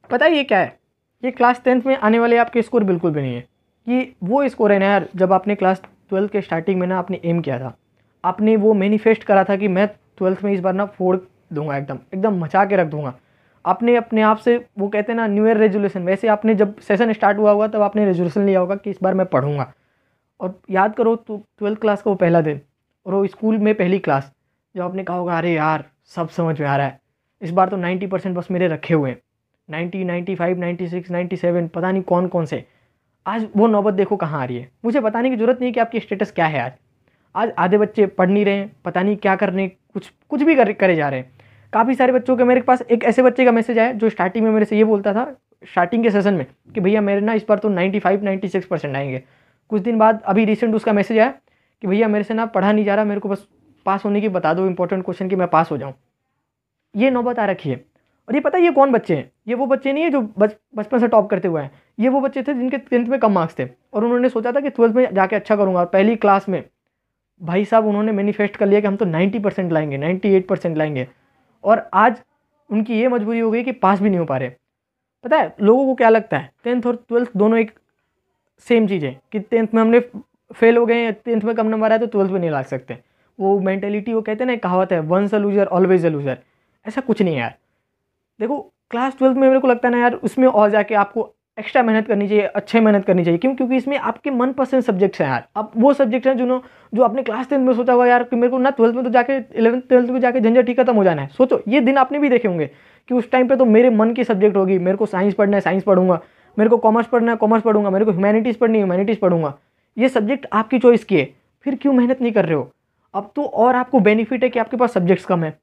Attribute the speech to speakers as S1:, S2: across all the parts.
S1: पता है ये क्या है? ये क्लास 10th में आने वाले आपके स्कोर बिल्कुल भी नहीं है। ये वो स्कोर है ना यार, जब आपने क्लास 12th के स्टार्टिंग में ना आपने एम किया था, आपने वो मैनिफेस्ट करा था कि मैं 12th में इस बार ना फोड़ दूंगा, एकदम एकदम मचा के रख दूंगा। आपने अपने आप से, वो कहते हैं ना न्यू ईयर रेजोल्यूशन, वैसे आपने जब सेशन स्टार्ट हुआ होगा तब आपने रेजोल्यूशन लिया होगा कि इस बार मैं पढ़ूंगा। और याद करो तो 12th क्लास का वो पहला दिन और वो स्कूल में पहली क्लास, जब आपने कहा होगा अरे यार सब समझ में आ रहा है, इस बार तो 90% बस मेरे रखे हुए हैं, 90, 95, 96, 97, पता नहीं कौन कौन से। आज वो नौबत देखो कहाँ आ रही है। मुझे बताने की ज़रूरत नहीं है कि आपकी स्टेटस क्या है आज। आज आधे बच्चे पढ़ नहीं रहे हैं, पता नहीं क्या करने, कुछ कुछ भी करे जा रहे हैं। काफ़ी सारे बच्चों के, मेरे पास एक ऐसे बच्चे का मैसेज आया जो स्टार्टिंग में मेरे से ये बोलता था, स्टार्टिंग के सेशन में, कि भैया मेरे ना इस बार तो 95, 96% आएंगे। कुछ दिन बाद अभी रिसेंट उसका मैसेज आया कि भैया मेरे से ना पढ़ा नहीं जा रहा, मेरे को बस पास होने की बता दो इंपॉर्टेंट क्वेश्चन, कि मैं पास हो जाऊँ। ये नौबत आ रखी है। और ये पता है ये कौन बच्चे हैं? ये वो बच्चे नहीं है जो बचपन से टॉप करते हुए हैं। ये वो बच्चे थे जिनके 10th में कम मार्क्स थे और उन्होंने सोचा था कि 12th में जाके अच्छा करूँगा, और पहली क्लास में भाई साहब उन्होंने मैनिफेस्ट कर लिया कि हम तो 90% लाएंगे, 98% लाएंगे। और आज उनकी ये मजबूरी हो गई कि पास भी नहीं हो पा रहे। पता है लोगों को क्या लगता है, 10th और 12th दोनों एक सेम चीज़ है, कि 10th में हमने फेल हो गए, 10th में कम नंबर आया तो 12th में नहीं ला सकते। वो मेंटेलिटी, वो कहते हैं ना, कहावत है, once a loser always a loser. ऐसा कुछ नहीं है यार। देखो क्लास 12th में मेरे को लगता है ना यार, उसमें और जाके आपको एक्स्ट्रा मेहनत करनी चाहिए, अच्छे मेहनत करनी चाहिए। क्यों? क्योंकि इसमें आपके मनपसंद सब्जेक्ट्स हैं यार। अब वो सब्जेक्ट्स हैं जो आपने क्लास 10th में सोचा हुआ यार कि मेरे को ना 12th में तो जाके 11th 12th में जाके झंझट ही खत्म हो जाना है। सोचो ये दिन आपने भी देखे होंगे कि उस टाइम पे तो मेरे मन की सब्जेक्ट होगी, मेरे को साइंस पढ़ना है साइंस पढ़ूंगा, मेरे को कॉमर्स पढ़ना है कॉमर्स पढ़ूंगा, मेरे को ह्यूमैनिटीज़ पढ़नी है ह्यूमैनिटीज़ पढ़ूंगा। ये सब्जेक्ट आपकी चॉइस की है, फिर क्यों मेहनत नहीं कर रहे हो? अब तो और आपको बेनिफिट है कि आपके पास सब्जेक्ट्स कम है।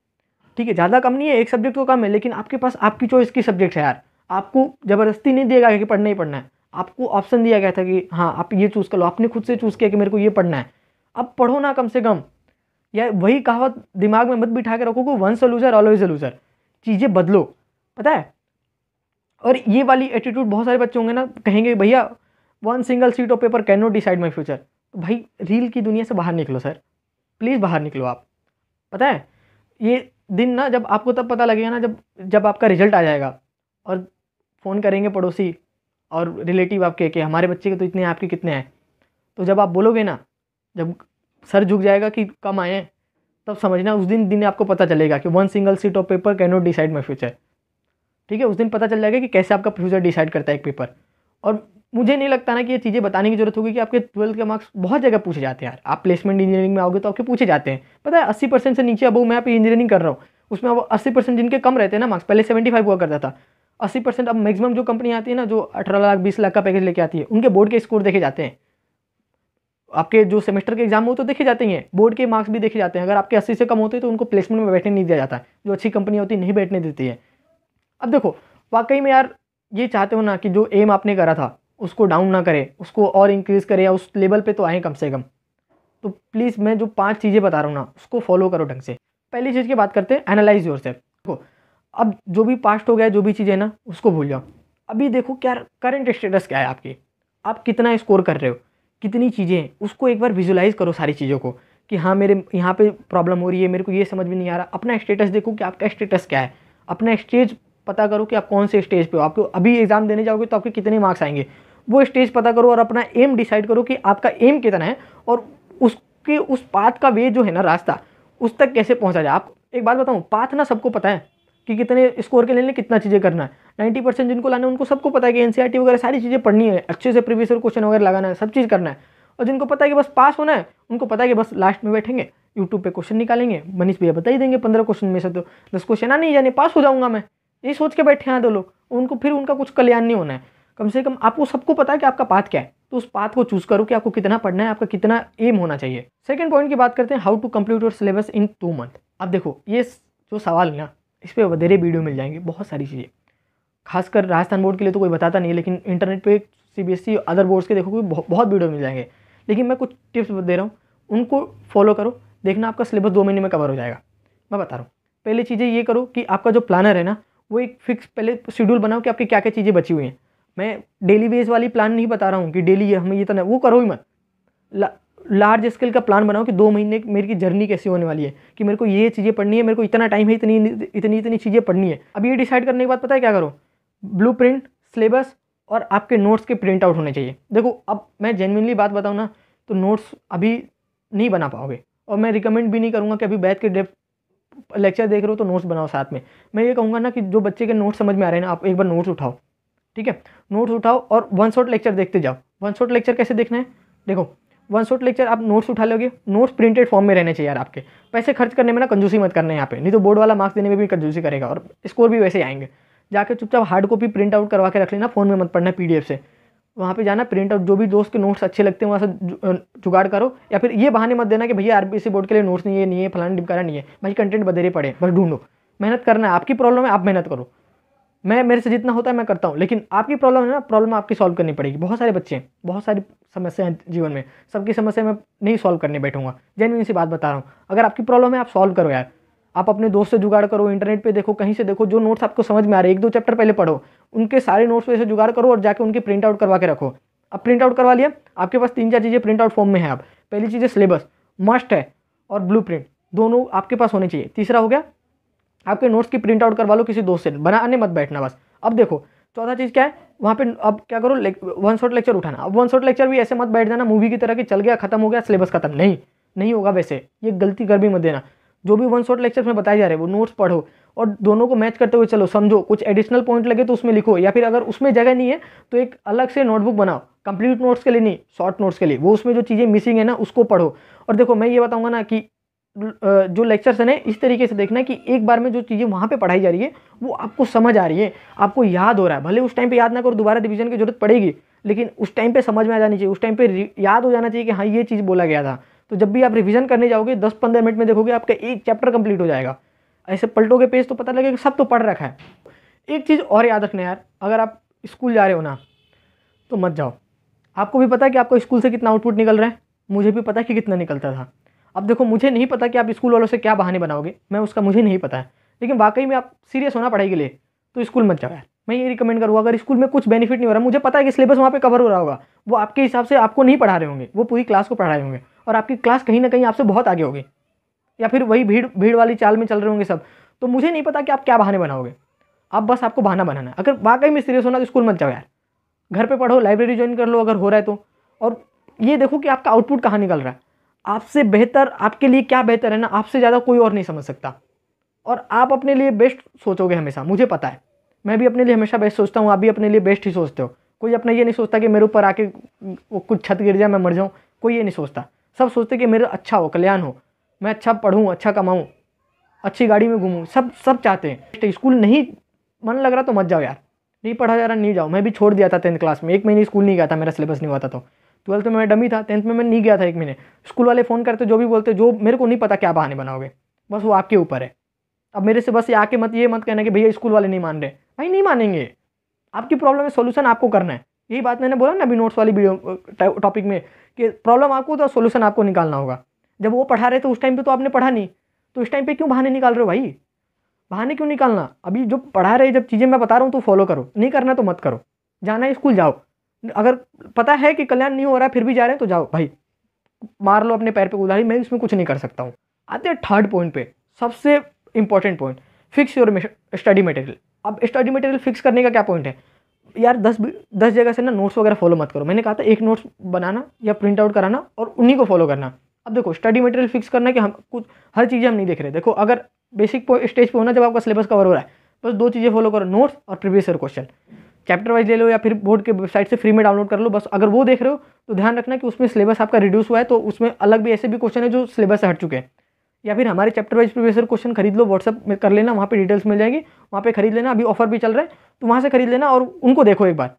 S1: ठीक है, ज़्यादा कम नहीं है, एक सब्जेक्ट तो कम है, लेकिन आपके पास आपकी चॉइस की सब्जेक्ट है यार। आपको ज़बरदस्ती नहीं दिया गया कि पढ़ना ही पढ़ना है, आपको ऑप्शन दिया गया था कि हाँ आप ये चूज़ कर लो। आपने खुद से चूज़ किया कि मेरे को ये पढ़ना है। अब पढ़ो ना कम से कम। या वही कहावत दिमाग में मत बिठा के रखो कि once a loser always a loser. चीज़ें बदलो, पता है। और ये वाली एटीट्यूड बहुत सारे बच्चे होंगे ना, कहेंगे भैया one single seat of paper can not decide my future. तो भाई रील की दुनिया से बाहर निकलो सर, प्लीज़ बाहर निकलो आप। पता है ये दिन ना जब आपको तब पता लगेगा ना, जब जब आपका रिजल्ट आ जाएगा और फ़ोन करेंगे पड़ोसी और रिलेटिव आपके कि हमारे बच्चे के तो इतने हैं, आपके कितने हैं। तो जब आप बोलोगे ना, जब सर झुक जाएगा कि कम आए हैं, तब समझना उस दिन आपको पता चलेगा कि one single seat of paper can not decide my future. ठीक है, उस दिन पता चल जाएगा कि कैसे आपका फ्यूचर डिसाइड करता है एक पेपर। और मुझे नहीं लगता ना कि ये चीज़ें बताने की जरूरत होगी कि आपके 12th के मार्क्स बहुत जगह पूछे जाते हैं यार। आप प्लेसमेंट इंजीनियरिंग में आओगे तो आपके पूछे जाते हैं। पता है 80% से नीचे, अब मैं पे इंजीनियरिंग कर रहा हूँ, उसमें अब 80% जिनके कम रहते हैं ना मार्क्स, पहले 75 हुआ करता था, 80%। अब मैक्सिमम जो कंपनी आती है ना, जो 18 लाख 20 लाख का पैकेज लेके आती है, उनके बोर्ड के स्कोर देखे जाते हैं। आपके जो सेमेस्टर के एग्जाम हो तो देखे जाते हैं, बोर्ड के मार्क्स भी देखे जाते हैं। अगर आपके 80 से कम होते हैं तो उनको प्लेसमेंट में बैठने नहीं दिया जाता है, जो अच्छी कंपनी होती है नहीं बैठने देती है। अब देखो वाकई में यार, ये चाहते हो ना कि जो एम आपने करा था उसको डाउन ना करे, उसको और इंक्रीज करे, या उस लेवल पे तो आए कम से कम। तो प्लीज़ मैं जो 5 चीज़ें बता रहा हूँ ना, उसको फॉलो करो ढंग से। पहली चीज़ की बात करते हैं, एनालाइज योरसेल्फ। देखो अब जो भी पास्ट हो गया, जो भी चीज़ें ना उसको भूल जाओ। अभी देखो क्या करंट स्टेटस क्या है आपकी, आप कितना स्कोर कर रहे हो, कितनी चीज़ें हैं, उसको एक बार विजुलाइज करो सारी चीज़ों को, कि हाँ मेरे यहाँ पे प्रॉब्लम हो रही है, मेरे को ये समझ में नहीं आ रहा। अपना स्टेटस देखो कि आपका स्टेटस क्या है, अपना स्टेज पता करो कि आप कौन से स्टेज पे हो। आपको अभी एग्जाम देने जाओगे तो आपके कितने मार्क्स आएंगे, वो स्टेज पता करो और अपना एम डिसाइड करो कि आपका एम कितना है, और उसके उस पाथ का वे जो है ना, रास्ता, उस तक कैसे पहुंचा जाए। आप एक बात बताऊं, पाथ ना सबको पता है कि कितने स्कोर के लिए कितना चीज़ें करना है। 90% जिनको लाना है उनको सबको पता है कि एनसीईआरटी वगैरह सारी चीज़ें पढ़नी है, अच्छे से प्रीवियस ईयर क्वेश्चन वगैरह लगाना है, सब चीज़ करना है। और जिनको पता है कि बस पास होना है, उनको पता है कि बस लास्ट में बैठेंगे यूट्यूब पे क्वेश्चन निकालेंगे, मनीष भैया बता ही देंगे 15 क्वेश्चन में से तो 10 क्वेश्चन आने ही जाने, पास हो जाऊंगा मैं, ये सोच के बैठे हैं दो लोग। उनको फिर उनका कुछ कल्याण नहीं होना है। कम से कम आपको सबको पता है कि आपका पाथ क्या है, तो उस पाथ को चूज करो कि आपको कितना पढ़ना है, आपका कितना एम होना चाहिए। सेकंड पॉइंट की बात करते हैं, how to complete your syllabus in 2 month. अब देखो ये जो सवाल है ना, इस पर वधेरे वीडियो मिल जाएंगे, बहुत सारी चीज़ें। खासकर राजस्थान बोर्ड के लिए तो कोई बताता नहीं है, लेकिन इंटरनेट पे सीबीएसई अदर बोर्ड्स के देखो बहुत वीडियो मिल जाएंगे। लेकिन मैं कुछ टिप्स दे रहा हूँ, उनको फॉलो करो, देखना आपका सिलेबस 2 महीने में कवर हो जाएगा। मैं बता रहा हूँ, पहली चीज़ें ये करो कि आपका जो प्लानर है ना, वो एक फिक्स पहले शेड्यूल बनाओ कि आपकी क्या क्या चीज़ें बची हुई हैं। मैं डेली बेस वाली प्लान नहीं बता रहा हूँ कि डेली हमें ये तो वो करो ही मत। लार्ज स्केल का प्लान बनाओ कि 2 महीने मेरी जर्नी कैसी होने वाली है, कि मेरे को ये चीज़ें पढ़नी है, मेरे को इतना टाइम है, इतनी इतनी चीज़ें पढ़नी है। अब ये डिसाइड करने के बाद पता है क्या करो, ब्लूप्रिंट, सिलेबस और आपके नोट्स के प्रिंट आउट होने चाहिए। देखो अब मैं जेन्युइनली बात बताऊँ ना, तो नोट्स अभी नहीं बना पाओगे, और मैं रिकमेंड भी नहीं करूँगा कि अभी बैठ के लेक्चर देख रहे हो तो नोट्स बनाओ साथ में। मैं ये कहूँगा ना कि जो बच्चे के नोट्स समझ में आ रहे हैं ना, आप एक बार नोट्स उठाओ, ठीक है, नोट्स उठाओ और वन शॉट लेक्चर देखते जाओ। वन शॉट लेक्चर कैसे देखना है, देखो वन शॉट लेक्चर आप नोट्स उठा लोगे, नोट्स प्रिंटेड फॉर्म में रहने चाहिए यार। आपके पैसे खर्च करने में ना कंजूसी मत करना है यहाँ पे, नहीं तो बोर्ड वाला मार्क्स देने में भी कंजूसी करेगा और स्कोर भी वैसे ही आएंगे। जाके चुपचाप हार्ड कॉपी प्रिंट आउट करवा के रख लेना, फ़ोन में मत पढ़ना PDF से। वहाँ पे जाना, प्रिंट आउट, जो भी दोस्त के नोट्स अच्छे लगते हैं वहाँ से जुगाड़ करो। या फिर ये बहाने मत देना कि भैया RPSC बोर्ड के लिए नोट्स नहीं है फलाना ढिमकाना नहीं है। भाई कंटेंट बधेरे पड़े, बस ढूंढो, मेहनत करना है। आपकी प्रॉब्लम है, आप मेहनत करो, मेरे से जितना होता है मैं करता हूँ, लेकिन आपकी प्रॉब्लम है ना, प्रॉब्लम आपकी सॉल्व करनी पड़ेगी। बहुत सारे बच्चे हैं, बहुत सारी समस्या है जीवन में, सबकी समस्या मैं नहीं सॉल्व करने बैठूंगा, जेन्युइन सी बात बता रहा हूँ। अगर आपकी प्रॉब्लम है आप सॉल्व करो यार, आप अपने दोस्त से जुगाड़ करो, इंटरनेट पे देखो, कहीं से देखो, जो नोट्स आपको समझ में आ रहे हैं 1-2 चैप्टर पहले पढ़ो, उनके सारे नोट्स पे से जुगाड़ करो और जाके उनके प्रिंट आउट करवा के रखो। अब प्रिंट आउट करवा लिया, आपके पास 3-4 चीज़ें प्रिंट आउट फॉर्म में है। अब पहली चीज़ है सिलेबस मस्ट है, और ब्लूप्रिंट दोनों आपके पास होने चाहिए। तीसरा हो गया आपके नोट्स की प्रिंट आउट करवा लो किसी दोस्त से, बनाने मत बैठना बस। अब देखो चौथा चीज़ क्या है, वहाँ पे अब क्या करो, वन शॉट लेक्चर उठाना। अब वन शॉट लेक्चर भी ऐसे मत बैठ जाना मूवी की तरह कि चल गया खत्म हो गया सिलेबस खत्म, नहीं होगा वैसे, ये गलती कर भी मत देना। जो भी वन शॉट लेक्चर में बताए जा रहे हैं वो नोट्स पढ़ो और दोनों को मैच करते हुए चलो, समझो, कुछ एडिशनल पॉइंट लगे तो उसमें लिखो, या फिर अगर उसमें जगह नहीं है तो एक अलग से नोटबुक बनाओ, कंप्लीट नोट्स के लिए नहीं, शॉर्ट नोट्स के लिए। वो उसमें जो चीज़ें मिसिंग है ना उसको पढ़ो। और देखो मैं ये बताऊँगा ना कि जो लेक्चर्स है ना इस तरीके से देखना है कि एक बार में जो चीज़ें वहाँ पे पढ़ाई जा रही है वो आपको समझ आ रही है, आपको याद हो रहा है। भले उस टाइम पे याद ना करो, दोबारा रिवीजन की जरूरत पड़ेगी, लेकिन उस टाइम पे समझ में आ जानी चाहिए, उस टाइम पे याद हो जाना चाहिए कि हाँ ये चीज़ बोला गया था। तो जब भी आप रिवीजन करने जाओगे 10-15 मिनट में देखोगे आपका एक चैप्टर कंप्लीट हो जाएगा। ऐसे पलटोगे पेज तो पता लगेगा कि सब तो पढ़ रखा है। एक चीज़ और याद रखना यार, अगर आप स्कूल जा रहे हो ना तो मत जाओ। आपको भी पता है कि आपको स्कूल से कितना आउटपुट निकल रहा है, मुझे भी पता है कि कितना निकलता था। अब देखो मुझे नहीं पता कि आप स्कूल वालों से क्या बहाने बनाओगे, मुझे नहीं पता है, लेकिन वाकई में आप सीरियस होना पढ़ाई के लिए तो स्कूल मत जाओ यार। मैं ये रिकमेंड करूँगा, अगर स्कूल में कुछ बेनिफिट नहीं हो रहा, मुझे पता है कि सिलेबस वहाँ पे कवर हो रहा होगा, वो आपके हिसाब से आपको नहीं पढ़ा रहे होंगे, वो पूरी क्लास को पढ़ा रहे होंगे और आपकी क्लास कहीं ना कहीं आपसे बहुत आगे होगी, या फिर वही भीड़ वाली चाल में चल रहे होंगे सब। तो मुझे नहीं पता कि आप क्या बहाने बनाओगे, आप बस आपको बहाना बनाना है। अगर वाकई में सीरियस होना तो स्कूल मत जाओ यार, घर पे पढ़ो, लाइब्रेरी ज्वाइन कर लो अगर हो रहा है तो। और ये देखो कि आपका आउटपुट कहाँ निकल रहा है। आपसे बेहतर आपके लिए क्या बेहतर है ना, आपसे ज़्यादा कोई और नहीं समझ सकता। और आप अपने लिए बेस्ट सोचोगे हमेशा, मुझे पता है, मैं भी अपने लिए हमेशा बेस्ट सोचता हूँ, आप भी अपने लिए बेस्ट ही सोचते हो। कोई अपना ये नहीं सोचता कि मेरे ऊपर आके कुछ छत गिर जाए मैं मर जाऊँ, कोई ये नहीं सोचता। सब सोचते कि मेरा अच्छा हो, कल्याण हो, मैं अच्छा पढ़ूँ, अच्छा कमाऊँ, अच्छी गाड़ी में घूमूँ, सब चाहते हैं। स्कूल नहीं मन लग रहा तो मत जाओ यार, नहीं पढ़ा जा रहा नहीं जाओ। मैं भी छोड़ दिया था 10th क्लास में, 1 महीने स्कूल नहीं गया था, मेरा सिलेबस नहीं हुआ था। तो 12th में मैं डमी था, 10th में मैं नहीं गया था 1 महीने। स्कूल वाले फ़ोन करते जो भी बोलते, जो मेरे को नहीं पता क्या बहाने बनाओगे, बस वो आपके ऊपर है। अब मेरे से बस आके ये मत कहना कि भैया स्कूल वाले नहीं मान रहे। भाई नहीं मानेंगे, आपकी प्रॉब्लम है, सोल्यूशन आपको करना है। यही बात मैंने बोला ना अभी नोट्स वाली वीडियो टॉपिक में, कि प्रॉब्लम आपको तो सोल्यूशन आपको निकालना होगा। जब वो पढ़ा रहे थे उस टाइम पे तो आपने पढ़ा नहीं, तो इस टाइम पे क्यों बहाने निकाल रहे हो भाई? बहाने क्यों निकालना? अभी जो पढ़ा रहे, जब चीज़ें मैं बता रहा हूँ तो फॉलो करो, नहीं करना तो मत करो। जाना है स्कूल जाओ, अगर पता है कि कल्याण नहीं हो रहा है फिर भी जा रहे हैं तो जाओ भाई, मार लो अपने पैर पे कुल्हाड़ी, मैं इसमें कुछ नहीं कर सकता हूँ। आते हैं थर्ड पॉइंट पे, सबसे important point, fix your study material. अब स्टडी मटेरियल फिक्स करने का क्या पॉइंट है यार, 10 जगह से ना नोट्स वगैरह फॉलो मत करो। मैंने कहा था एक नोट्स बनाना या प्रिंट आउट कराना और उन्हीं को फॉलो करना। अब देखो स्टडी मटेरियल फिक्स करना कि हम कुछ हर चीज़ें हम नहीं देख रहे। देखो अगर बेसिक स्टेज पे होना, जब आपका सिलेबस कवर हो रहा है, बस 2 चीज़ें फॉलो करो, नोट्स और previous year question. Chapter wise ले लो या फिर बोर्ड के वेबसाइट से फ्री में डाउनलोड कर लो। बस अगर वो देख रहे हो तो ध्यान रखना कि उसमें सिलेबस आपका रिड्यूस हुआ है, तो उसमें अलग भी ऐसे भी क्वेश्चन है जो सिलेबस से हट चुके हैं। या फिर हमारे chapter wise previous year question खरीद लो, व्हाट्सअप में कर लेना, वहाँ पे डिटेल्स मिल जाएगी, वहाँ पे खरीद लेना। अभी ऑफर भी चल रहा है तो वहाँ से खरीद लेना और उनको देखो एक बार,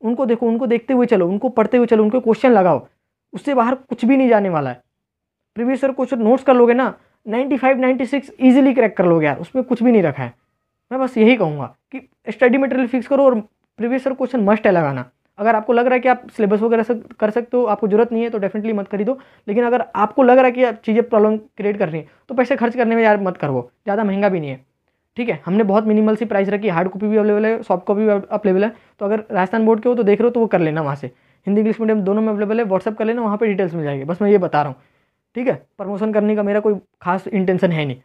S1: उनको देखो, उनको देखते हुए चलो, उनको पढ़ते हुए चलो, उनको क्वेश्चन लगाओ। उससे बाहर कुछ भी नहीं जाने वाला है। प्रीवियस ईयर क्वेश्चन नोट्स कर लोगे ना, 95-96 ईजिली क्रैक कर लोगे यार, उसमें कुछ भी नहीं रखा है। मैं बस यही कहूँगा कि स्टडी मटेरियल फिक्स करो और प्रीवियस ईयर क्वेश्चन मस्ट है लगाना। अगर आपको लग रहा है कि आप सिलेबस वगैरह से कर सकते हो, आपको जरूरत नहीं है तो डेफिनेटली मत खरीदो। लेकिन अगर आपको लग रहा है कि आप चीज़ें प्रॉब्लम क्रिएट कर रही हैं तो पैसे खर्च करने में यार मत करो, ज़्यादा महंगा भी नहीं है। ठीक है, हमने बहुत मिनिमल सी प्राइस रखी, हार्ड कॉपी भी अवेलेबल है, सॉफ्ट कॉपी भी अवेलेबल है। तो अगर राजस्थान बोर्ड के हो तो देख रहे हो तो वो कर लेना, वहाँ से हिंदी इंग्लिश मीडियम दोनों में अवेलेबल है, व्हाट्सअप कर लेना, वहाँ पे डिटेल्स मिल जाएगी। बस मैं ये बता रहा हूँ, ठीक है, प्रमोशन करने का मेरा कोई खास इंटेंशन है नहीं।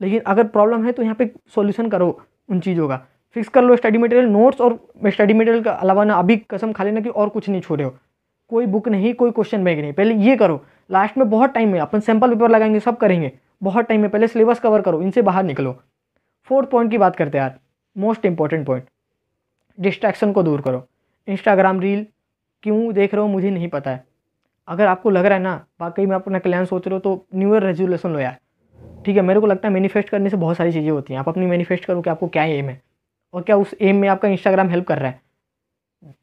S1: लेकिन अगर प्रॉब्लम है तो यहाँ पे सॉल्यूशन करो उन चीज़ों का, फिक्स कर लो स्टडी मटेरियल, नोट्स और स्टडी मटेरियल के अलावा ना अभी कसम खा लेना कि और कुछ नहीं छोड़े हो, कोई बुक नहीं, कोई क्वेश्चन बैंक नहीं। पहले ये करो, लास्ट में बहुत टाइम है, अपन सैम्पल पेपर लगाएंगे, सब करेंगे, बहुत टाइम है, पहले सिलेबस कवर करो, इनसे बाहर निकलो। फोर्थ पॉइंट की बात करते हैं यार, मोस्ट इंपॉर्टेंट पॉइंट, डिस्ट्रैक्शन को दूर करो। इंस्टाग्राम रील क्यों देख रहे हो मुझे नहीं पता है, अगर आपको लग रहा है ना वाकई में अपना प्लान सोच रहे हो तो न्यू ईयर रेजोल्यूशन लो यार, ठीक है। मेरे को लगता है मैनिफेस्ट करने से बहुत सारी चीज़ें होती हैं, आप अपनी मैनिफेस्ट करो कि आपको क्या एम है और क्या उस एम में आपका इंस्टाग्राम हेल्प कर रहा है।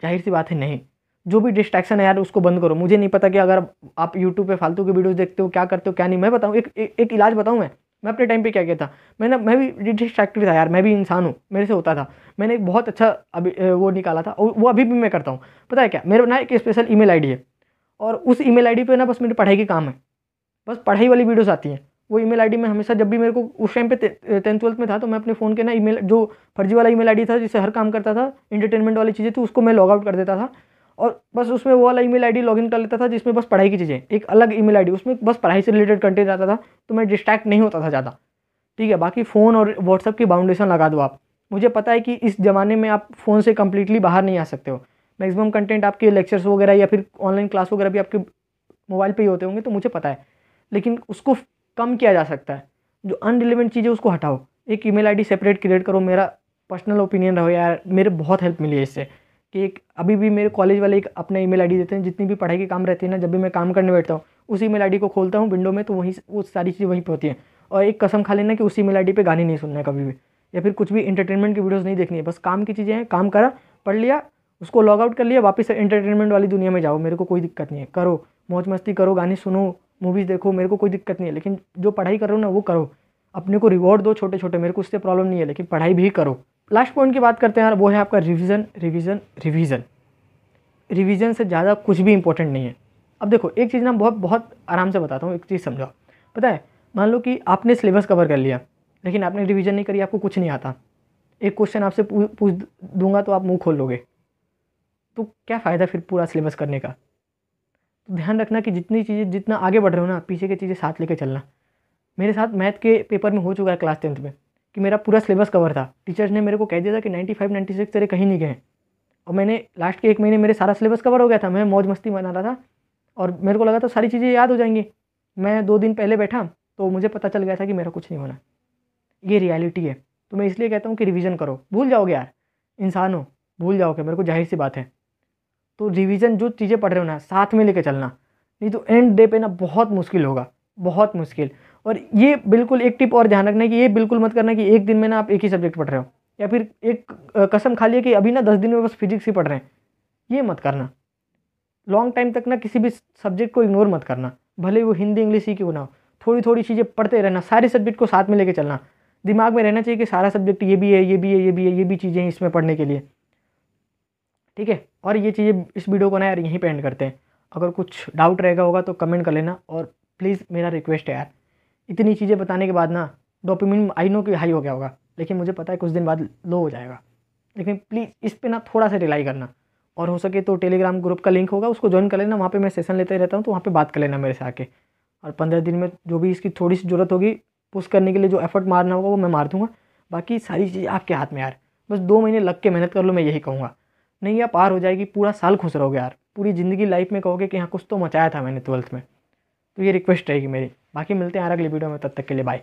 S1: जाहिर सी बात है नहीं। जो भी डिस्ट्रैक्शन है यार उसको बंद करो। मुझे नहीं पता कि अगर आप यूट्यूब पे फालतू के वीडियोस देखते हो क्या करते हो क्या नहीं, मैं बताऊँ एक इलाज बताऊँ। मैं अपने टाइम पे क्या किया था, मैं भी डिस्ट्रैक्टेड था यार, मैं भी इंसान हूँ, मेरे से होता था। मैंने एक बहुत अच्छा अभी वो निकाला था, वो अभी भी मैं करता हूँ। पता है क्या, मेरे ना एक स्पेशल ईमेल आईडी है और उस ईमेल आईडी पे ना बस मेरी पढ़ाई की काम है, बस पढ़ाई वाली वीडियोस आती हैं। वो ईमेल आईडी में हमेशा जब भी मेरे को उस टाइम पे 10th-12th में था तो मैं अपने फ़ोन के ना ईमेल जो फर्जी वाला ईमेल आईडी था जिससे हर काम करता था, एंटरटेनमेंट वाली चीज़ें थी, उसको मैं लॉग आउट कर देता था और बस उसमें वो वाला ईमेल आईडी लॉगिन कर लेता था जिसमें बस पढ़ाई की चीज़ें, एक अलग ईमेल आईडी उसमें बस पढ़ाई से रिलेटेड कंटेंट आता था, तो मैं डिस्ट्रैक्ट नहीं होता था ज़्यादा, ठीक है। बाकी फ़ोन और व्हाट्सअप की बाउंडेशन लगा दो आप। मुझे पता है कि इस ज़माने में आप फ़ोन से कम्प्लीटली बाहर नहीं आ सकते हो, मैक्सिमम कंटेंट आपके लेक्चर्स वगैरह या फिर ऑनलाइन क्लास वगैरह भी आपके मोबाइल पे ही होते होंगे, तो मुझे पता है, लेकिन उसको कम किया जा सकता है। जो अनरिलेवेंट चीज़ें उसको हटाओ, एक ईमेल आईडी सेपरेट क्रिएट करो। मेरा पर्सनल ओपिनियन रहो यार, मेरे बहुत हेल्प मिली है इससे कि एक अभी भी मेरे कॉलेज वाले एक अपना ईमेल आईडी देते हैं, जितनी भी पढ़ाई की काम रहती है ना, जब भी मैं काम करने बैठता हूँ उस ईमेल आईडी को खोलता हूँ विंडो में, तो वहीं वो सारी चीज़ें वहीं पे होती हैं। और एक कसम खा लेना कि उसी ईमेल आईडी पे गाने नहीं सुनना है कभी भी, या फिर कुछ भी इंटरटेनमेंट की वीडियोज़ नहीं देखनी है, बस काम की चीज़ें हैं, काम करा, पढ़ लिया, उसको लॉग आउट कर लिया, वापस एंटरटेनमेंट वाली दुनिया में जाओ। मेरे को कोई दिक्कत नहीं है, करो मौज मस्ती करो, गाने सुनो, मूवीज़ देखो, मेरे को कोई दिक्कत नहीं है, लेकिन जो पढ़ाई कर रहे हो ना वो करो, अपने को रिवॉर्ड दो छोटे छोटे, मेरे को उससे प्रॉब्लम नहीं है, लेकिन पढ़ाई भी करो। लास्ट पॉइंट की बात करते हैं यार, वो है आपका रिवीजन रिवीजन रिवीजन। रिवीजन से ज़्यादा कुछ भी इंपॉर्टेंट नहीं है। अब देखो एक चीज़ ना बहुत बहुत आराम से बताता हूँ, एक चीज़ समझो। पता है, मान लो कि आपने सिलेबस कवर कर लिया लेकिन आपने रिवीजन नहीं करी, आपको कुछ नहीं आता, एक क्वेश्चन आपसे पूछ दूंगा तो आप मुँह खोल लोगे, तो क्या फ़ायदा फिर पूरा सिलेबस करने का। तो ध्यान रखना कि जितनी चीज़ें जितना आगे बढ़ रहे हो ना, पीछे की चीज़ें साथ लेके चलना। मेरे साथ मैथ के पेपर में हो चुका है क्लास 10th में कि मेरा पूरा सिलेबस कवर था, टीचर्स ने मेरे को कह दिया था कि 95-96 तेरे कहीं नहीं गए, और मैंने लास्ट के 1 महीने मेरे सारा सिलेबस कवर हो गया था, मैं मौज मस्ती मना रहा था और मेरे को लगा था सारी चीज़ें याद हो जाएंगी। मैं 2 दिन पहले बैठा तो मुझे पता चल गया था कि मेरा कुछ नहीं होना। ये रियलिटी है। तो मैं इसलिए कहता हूँ कि रिवीजन करो, भूल जाओगे यार, इंसान हो, भूल जाओगे, मेरे को जाहिर सी बात है। तो रिवीजन जो चीज़ें पढ़ रहे हो ना साथ में लेके चलना, नहीं तो एंड डे पे ना बहुत मुश्किल होगा, बहुत मुश्किल। और ये बिल्कुल एक टिप और ध्यान रखना है कि ये बिल्कुल मत करना कि एक दिन में ना आप एक ही सब्जेक्ट पढ़ रहे हो, या फिर एक कसम खा लिया कि अभी ना 10 दिन में बस फिजिक्स ही पढ़ रहे हैं, ये मत करना। लॉन्ग टाइम तक ना किसी भी सब्जेक्ट को इग्नोर मत करना, भले वो हिंदी इंग्लिश ही क्यों ना हो, थोड़ी थोड़ी चीज़ें पढ़ते रहना, सारे सब्जेक्ट को साथ में लेके चलना। दिमाग में रहना चाहिए कि सारा सब्जेक्ट ये भी है, ये भी है, ये भी है, ये भी चीज़ें हैं इसमें पढ़ने के लिए, ठीक है। और ये चीज़ें इस वीडियो को ना यार यहीं पे एंड करते हैं। अगर कुछ डाउट रहेगा होगा तो कमेंट कर लेना, और प्लीज़ मेरा रिक्वेस्ट है यार, इतनी चीज़ें बताने के बाद ना डोपामिन आई नो कि हाई हो गया होगा, लेकिन मुझे पता है कुछ दिन बाद लो हो जाएगा, लेकिन प्लीज़ इस पे ना थोड़ा सा रिलाई करना। और हो सके तो टेलीग्राम ग्रुप का लिंक होगा, उसको ज्वाइन कर लेना, वहाँ पे मैं सेशन लेते रहता हूँ, तो वहाँ पे बात कर लेना मेरे से आके। और 15 दिन में जो भी इसकी थोड़ी सी ज़रूरत होगी पुश करने के लिए, जो एफर्ट मारना होगा वो मैं मार दूँगा। बाकी सारी चीज़ आपके हाथ में यार, बस 2 महीने लग के मेहनत कर लो, मैं यही कहूँगा। नहीं यार पार हो जाएगी, पूरा साल खुश रहोगे यार, पूरी ज़िंदगी लाइफ में कहोगे कि हाँ कुछ तो मचाया था मैंने 12th में। तो ये रिक्वेस्ट रहेगी मेरी। बाकी मिलते हैं यार अगली वीडियो में, तब तक के लिए बाय।